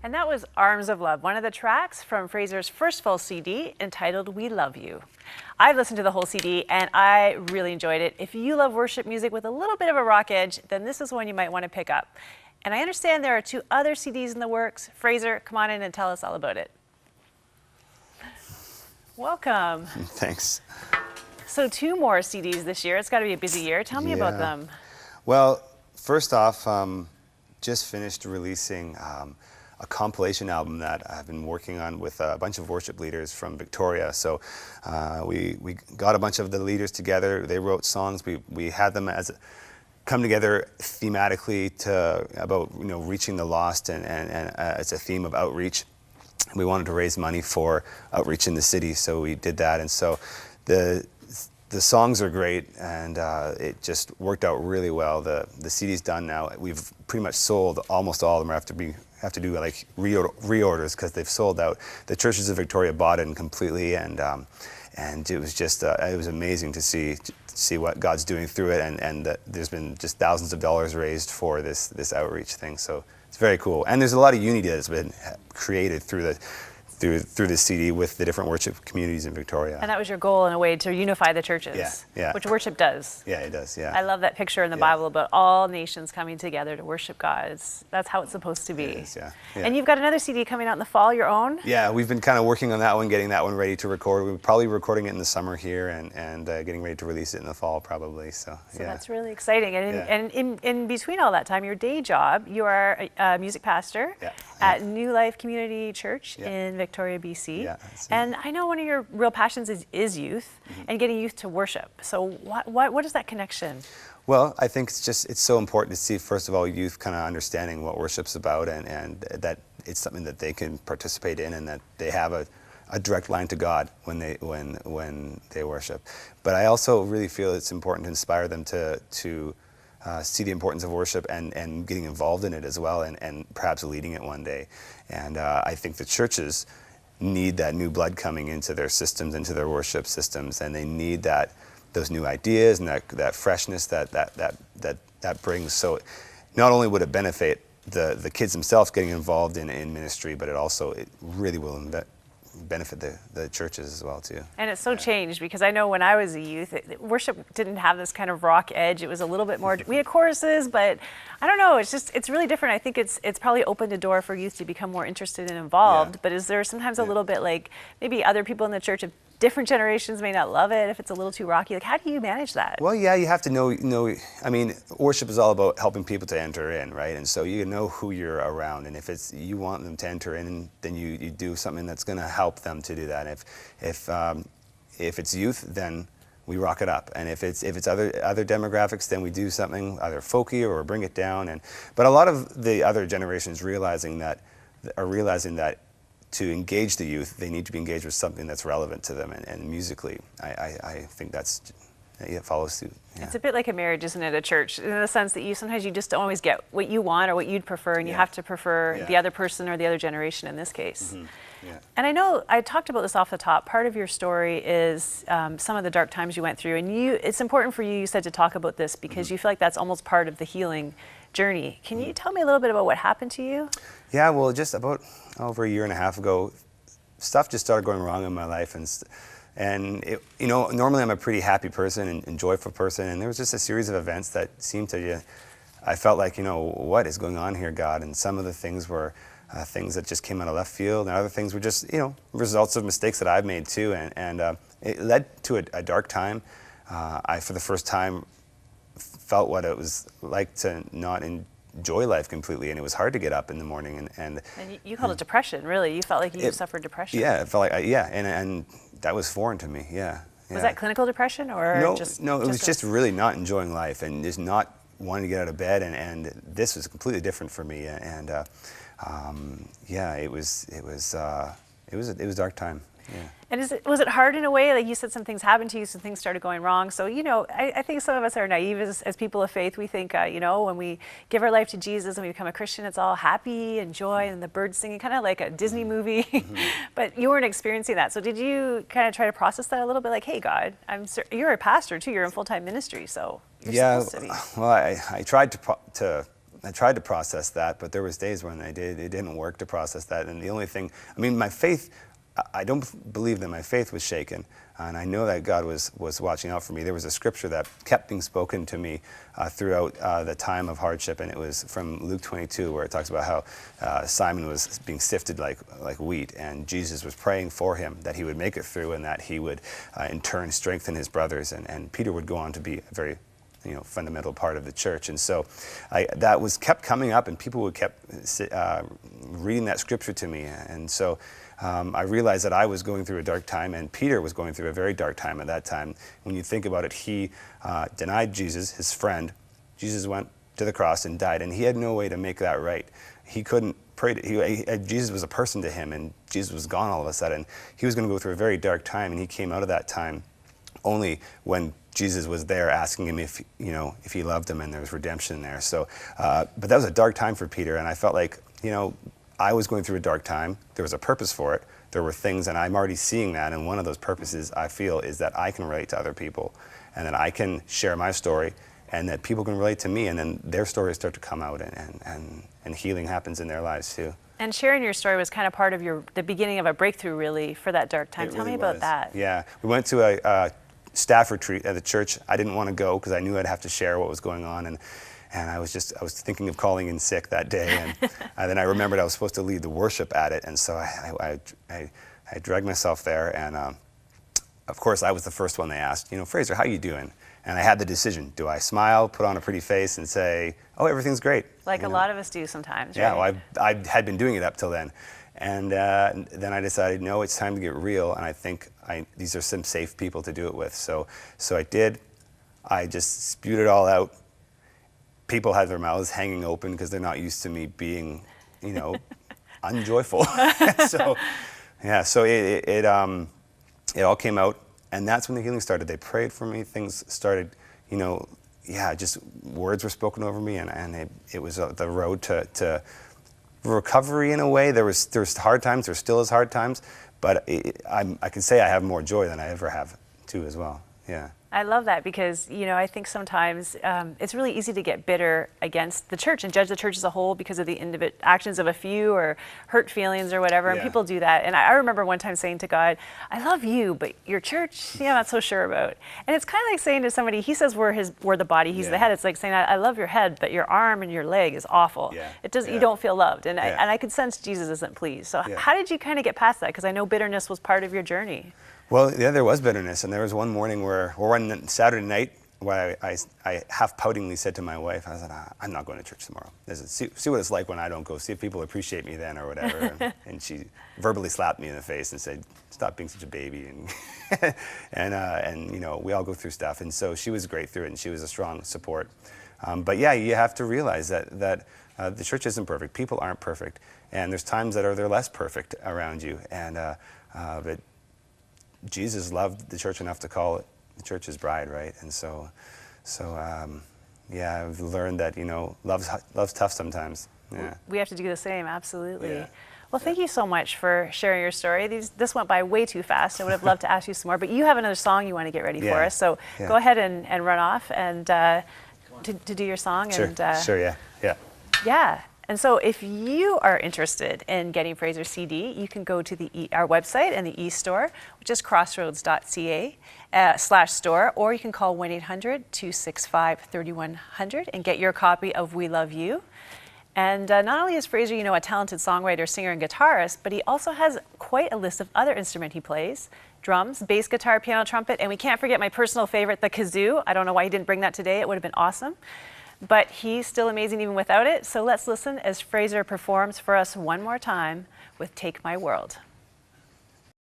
And that was Arms of Love, one of the tracks from Fraser's first full CD entitled We Love You. I've listened to the whole CD and I really enjoyed it. If you love worship music with a little bit of a rock edge, then this is one you might want to pick up. And I understand there are 2 other CDs in the works. Fraser, come on in and tell us all about it. Welcome. Thanks. So 2 more CDs this year. It's got to be a busy year. Tell me about them. Well, first off, just finished releasing a compilation album that I've been working on with a bunch of worship leaders from Victoria. So we got a bunch of the leaders together. They wrote songs. We had them as come together thematically about reaching the lost, and it's a theme of outreach. We wanted to raise money for outreach in the city, so we did that. And so the songs are great, and it just worked out really well. The CD's done now. We've pretty much sold almost all of them. Have to do like reorders because they've sold out. The churches of Victoria bought it completely, and it was just it was amazing to see what God's doing through it, and there's been just thousands of dollars raised for this outreach thing. So it's very cool, and there's a lot of unity that's been created through the CD with the different worship communities in Victoria. And that was your goal in a way, to unify the churches, yeah. Which worship does. Yeah, it does, yeah. I love that picture in the Bible about all nations coming together to worship God. That's how it's supposed to be. It is, yeah. And you've got another CD coming out in the fall, your own? Yeah, we've been kind of working on that one, getting that one ready to record. We're probably recording it in the summer here and getting ready to release it in the fall probably, so yeah. That's really exciting. And in between all that time, your day job, you are a music pastor at New Life Community Church in Victoria, BC. Yeah, and I know one of your real passions is youth and getting youth to worship. So what is that connection? Well, I think it's so important to see, first of all, youth kind of understanding what worship's about, and that it's something that they can participate in, and that they have a direct line to God when they worship. But I also really feel it's important to inspire them to see the importance of worship and getting involved in it as well, and perhaps leading it one day. And I think the churches need that new blood coming into their systems, into their worship systems, and they need those new ideas and that freshness that brings. So not only would it benefit the kids themselves getting involved in ministry, but it really will benefit the churches as well too. And it's so changed, because I know when I was a youth, worship didn't have this kind of rock edge. It was a little bit more, we had choruses, but I don't know, it's really different. I think it's probably opened a door for youth to become more interested and involved. But is there sometimes a little bit like maybe other people in the church of different generations may not love it if it's a little too rocky? Like, how do you manage that? Well, yeah, you have to know, I mean, worship is all about helping people to enter in, right? And so you know who you're around, and if you want them to enter in, then you do something that's going to help them to do that. If it's youth, then we rock it up, and if it's other demographics, then we do something either folky or bring it down. But a lot of the other generations are realizing that to engage the youth, they need to be engaged with something that's relevant to them, and musically, I think it follows suit. Yeah. It's a bit like a marriage, isn't it, a church, in the sense that sometimes you just don't always get what you want or what you'd prefer, and you have to prefer the other person or the other generation in this case. Yeah. And I know I talked about this off the top. Part of your story is some of the dark times you went through, and it's important for you said, to talk about this because you feel like that's almost part of the healing journey. Can you tell me a little bit about what happened to you? Yeah, well, just about over a year and a half ago, stuff just started going wrong in my life, and normally I'm a pretty happy person and joyful person, and there was just a series of events that seemed to, I felt like, what is going on here, God? And some of the things were things that just came out of left field, and other things were just, results of mistakes that I've made too, and it led to a dark time. I, for the first time, felt what it was like to not enjoy life completely, and it was hard to get up in the morning. And you called it depression, really? You felt like you suffered depression? Yeah, it felt like, and that was foreign to me, yeah. Was that clinical depression, or No, it was just really not enjoying life and just not wanting to get out of bed, and this was completely different for me, and it was a dark time. Yeah. And was it hard in a way? Like you said, some things happened to you, some things started going wrong. So, I think some of us are naive as people of faith. We think, when we give our life to Jesus and we become a Christian, it's all happy and joy and the birds singing, kind of like a Disney movie. But you weren't experiencing that. So did you kind of try to process that a little bit? Like, hey, God, you're a pastor too. You're in full-time ministry, so you're supposed to be. Well, I tried to tried to process that, but there was days when it didn't work to process that. And the only thing, I mean, my faith, I don't believe that my faith was shaken, and I know that God was watching out for me. There was a scripture that kept being spoken to me throughout the time of hardship, and it was from Luke 22, where it talks about how Simon was being sifted like wheat, and Jesus was praying for him that he would make it through, and that he would in turn strengthen his brothers, and Peter would go on to be a very fundamental part of the church. And so that was kept coming up, and people would kept reading that scripture to me. And so I realized that I was going through a dark time, and Peter was going through a very dark time at that time. When you think about it, he denied Jesus, his friend. Jesus went to the cross and died, and he had no way to make that right. He couldn't pray Jesus was a person to him, and Jesus was gone all of a sudden. He was going to go through a very dark time, and he came out of that time only when Jesus was there asking him if he loved him, and there was redemption there. So, but that was a dark time for Peter, and I felt like, I was going through a dark time. There was a purpose for it. There were things, and I'm already seeing that, and one of those purposes, I feel, is that I can relate to other people, and that I can share my story, and that people can relate to me, and then their stories start to come out, and healing happens in their lives too. And sharing your story was kind of part of the beginning of a breakthrough, really, for that dark time. Tell me about that. Yeah, we went to a staff retreat at the church. I didn't want to go because I knew I'd have to share what was going on, and I was thinking of calling in sick that day, and then I remembered I was supposed to lead the worship at it, and so I dragged myself there, and of course I was the first one they asked, Fraser, how you doing? And I had the decision: do I smile, put on a pretty face, and say, oh, everything's great? Like a lot of us do sometimes, right? Yeah, well, I had been doing it up till then. And then I decided, no, it's time to get real, and I think these are some safe people to do it with. So I did. I just spewed it all out. People had their mouths hanging open because they're not used to me being, unjoyful. So it all came out, and that's when the healing started. They prayed for me. Things started, just words were spoken over me, and it was the road to recovery in a way. There was hard times. There still is hard times, but I can say I have more joy than I ever have too as well. Yeah. I love that because, I think sometimes it's really easy to get bitter against the church and judge the church as a whole because of the actions of a few or hurt feelings or whatever, and people do that. And I remember one time saying to God, I love you, but your church, I'm not so sure about. And it's kind of like saying to somebody, he says we're the body, he's the head. It's like saying, I love your head, but your arm and your leg is awful. You don't feel loved. And I could sense Jesus isn't pleased. So how did you kind of get past that? Because I know bitterness was part of your journey. Well, yeah, there was bitterness, and there was one morning or one Saturday night where I half poutingly said to my wife, I said, I'm not going to church tomorrow. See what it's like when I don't go, see if people appreciate me then or whatever. And she verbally slapped me in the face and said, stop being such a baby. And we all go through stuff. And so she was great through it, and she was a strong support. But yeah, you have to realize that the church isn't perfect. People aren't perfect. And there's times that they're less perfect around you. But Jesus loved the church enough to call it the church his bride, right? And so I've learned that, love's tough sometimes. Yeah. We have to do the same, absolutely. Yeah. Well, thank you so much for sharing your story. This went by way too fast. I would have loved to ask you some more, but you have another song you want to get ready for us. So go ahead and run off and to do your song. Sure, Yeah. And so if you are interested in getting Fraser's CD, you can go to our website and the e-store, which is crossroads.ca/store, or you can call 1-800-265-3100 and get your copy of We Love You. And not only is Fraser, a talented songwriter, singer, and guitarist, but he also has quite a list of other instruments he plays: drums, bass guitar, piano, trumpet, and we can't forget my personal favorite, the kazoo. I don't know why he didn't bring that today. It would have been awesome. But he's still amazing even without it. So let's listen as Fraser performs for us one more time with Take My World.